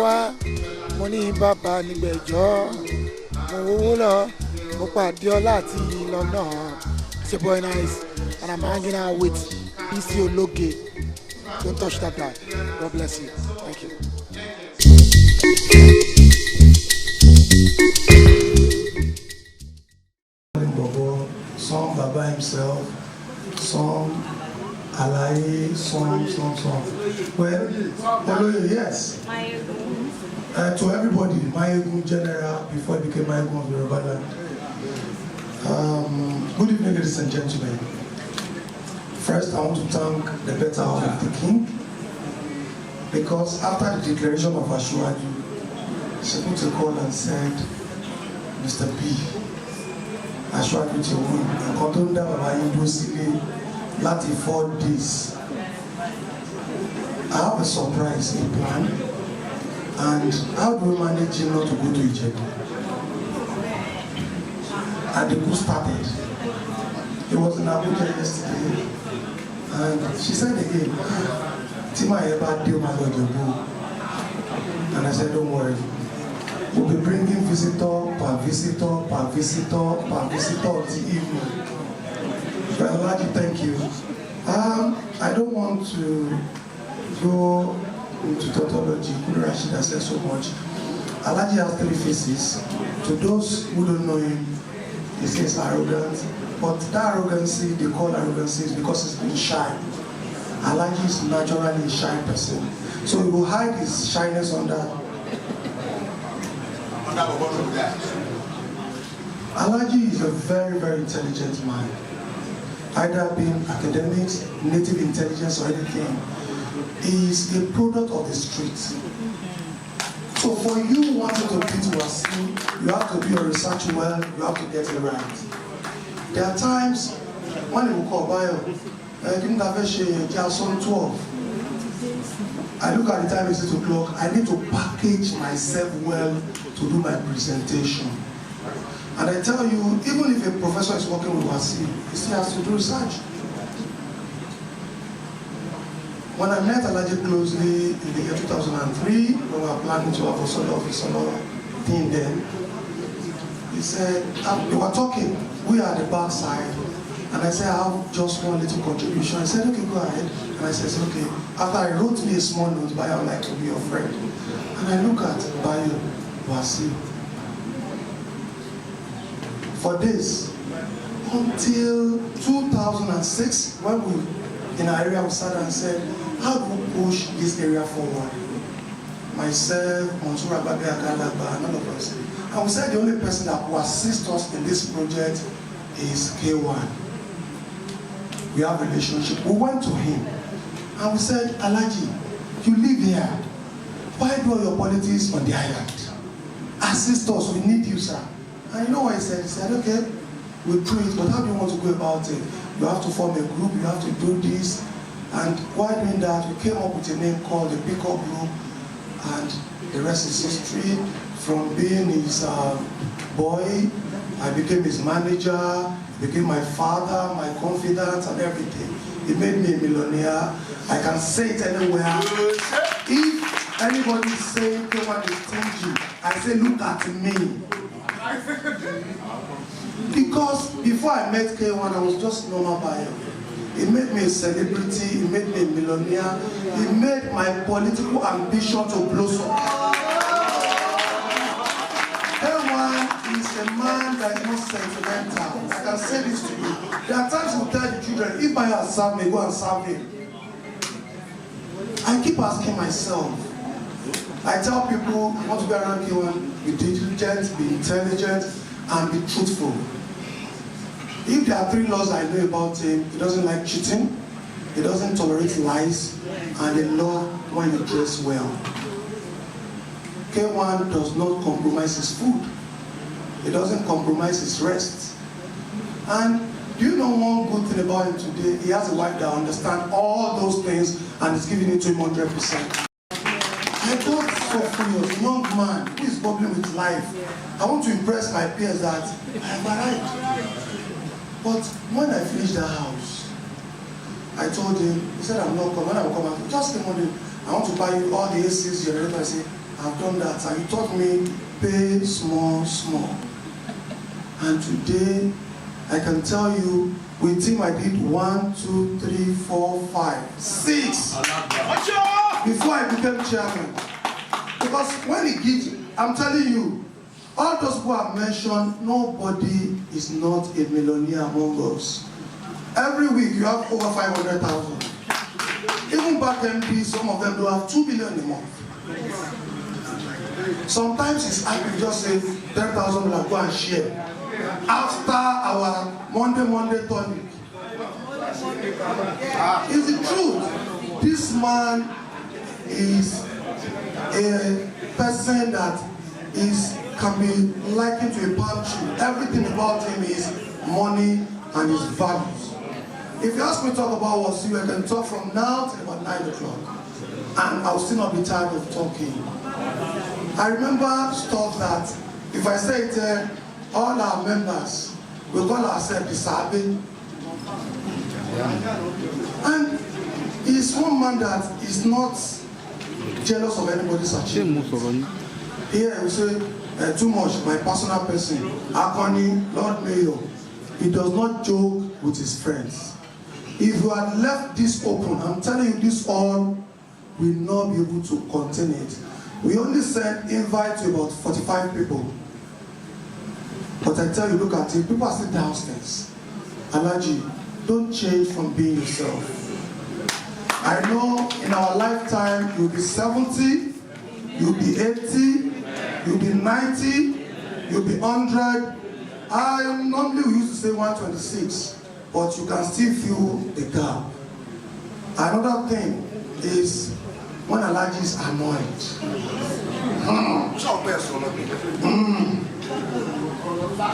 wá mo ní bàbá nígbẹ̀jọ́ mo wówó lọ mo pàdé ọlá àti lọ́nà. It's your boy Nice and I'm hanging out with Bisi Ologe. Don't touch that guy. God bless you. Thank you. Some Baba himself, some Alaye, some. Well, yes. To everybody, Mayegun General, before it became Mayegun of Yoruba land. Good evening, ladies and gentlemen. First, I want to thank the better half of the king, because after the declaration of Ashwaju, she put a call and said, Mr. B, Ashwaju ti win. Nǹkan tó ń dá bàbá yín dúró sílé láti 4 days. I have a surprise, a plan, and how do we manage him not to go to Ijebu? And the coup started. He was in Abuja yesterday, and she said again, Tima Eba deal my Ijebu. And I said, don't worry. We'll be bringing visitor per visitor per visitor per visitor this evening. Well, Alaji, thank you. I don't want to go into tautology. Kulu Rashid has said so much. Alaji has 3 faces. To those who don't know him, he says arrogant. But that arrogancy, they call arrogancy, is because he's been shy. Alaji is naturally a shy person. So he will hide his shyness under. Alaji is a very, very intelligent man. Either being academics, native intelligence, or anything. He is a product of the streets. So for you wanting to beat Wasi, you have to do your research well, you have to get it right. There are times when you call Bayo, didn't have a 12. I look at the time, it's 8 o'clock. I need to package myself well to do my presentation. And I tell you, even if a professor is working with Wasi, he still has to do research. When I met Alaji closely in the year 2003, when we were planning to have a solo thing then, he said, we were talking, we are at the back side, and I said, I have just one little contribution. He said, okay, go ahead. And I said, okay. After I wrote me a small note, Bayo, I would like to be your friend. And I look at Bayo, Wasi. For this, until 2006, when we, in our area, we sat and said, how do we push this area forward? Myself, Monsura Babe Akalaba, and all of us. And we said the only person that will assist us in this project is K1. We have a relationship. We went to him and we said, Alaji, you live here. Why do all your politics on the island? Assist us, we need you, sir. And you know what he said? He said, okay, we'll do it, but how do you want to go about it? You have to form a group, you have to do this. And while doing that, we came up with a name called the Pickup Group, and the rest is history. From being his boy, I became his manager, became my father, my confidant, and everything. He made me a millionaire. I can say it anywhere. If anybody is saying K1 is stingy, I say, look at me. Because before I met K1, I was just normal Bayo. He made me a celebrity, he made me a millionaire, he made my political ambition to blossom. K1 is a man that is not sentimental. I can say this to you. There are times we tell the children, if Bayo has served me, go and serve him. I keep asking myself, I tell people, I want to be around K1, be diligent, be intelligent, and be truthful. If there are 3 laws I know about him, he doesn't like cheating, he doesn't tolerate lies, and he loves when you dress well. K1 does not compromise his food. He doesn't compromise his rest. And do you know one good thing about him today? He has a wife that understands all those things and is giving it to him 100%. I got so furious, a young man who is bubbling with life. I want to impress my peers that I have arrived. But when I finished the house, I told him, he said, I'm not coming. When I will come out, just came on him. I want to buy you all the ACs, generator. I said, I've done that. And he taught me pay small, small. And today, I can tell you, with him I did 1, 2, 3, 4, 5, 6. Before I became chairman. Because when he gives, I'm telling you, all those who have mentioned, nobody is not a millionaire among us. Every week you have over 500,000. Even back MP, some of them do have 2 million a month. Sometimes it's happy to just say 10,000 will go and share. After our Monday tonic. It's the truth. This man is a person that can be likened to a palm tree. Everything about him is money and his values. If you ask me to talk about what I can talk from now till about 9 o'clock. And I'll still not be tired of talking. I remember stuff that, if I say it, all our members will call ourselves the Sabi. And he's one man that is not jealous of anybody's achievement. Here we say, too much, my personal person. Akoni, Lord Mayor, he does not joke with his friends. If you had left this open, I'm telling you, this all will not be able to contain it. We only sent invite to about 45 people. But I tell you, look at it, people are still downstairs. Alaji, don't change from being yourself. I know in our lifetime, you'll be 70, you'll be 80, you'll be 90, you'll be 100. I normally we used to say 126, but you can still feel the gap. Another thing is when Alaji is annoyed.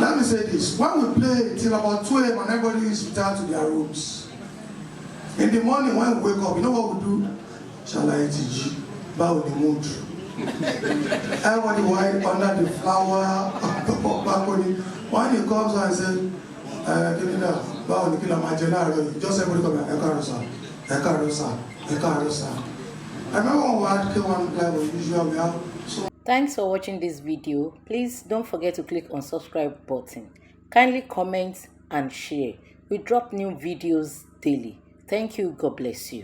Let me say this. When we play till about 2 a.m. and everybody is retired to their rooms. In the morning when we wake up, you know what we do? Shall I teach you? Bow the mood. Everybody white under the flower balcony. When he comes and says, give me that, bow the killer marginal, just everybody come here, Ekarosa, Ekarosa, Ekarosa. I remember when we had K1 live usually we have so. Thanks for watching this video. Please don't forget to click on subscribe button. Kindly comment and share. We drop new videos daily. Thank you. God bless you.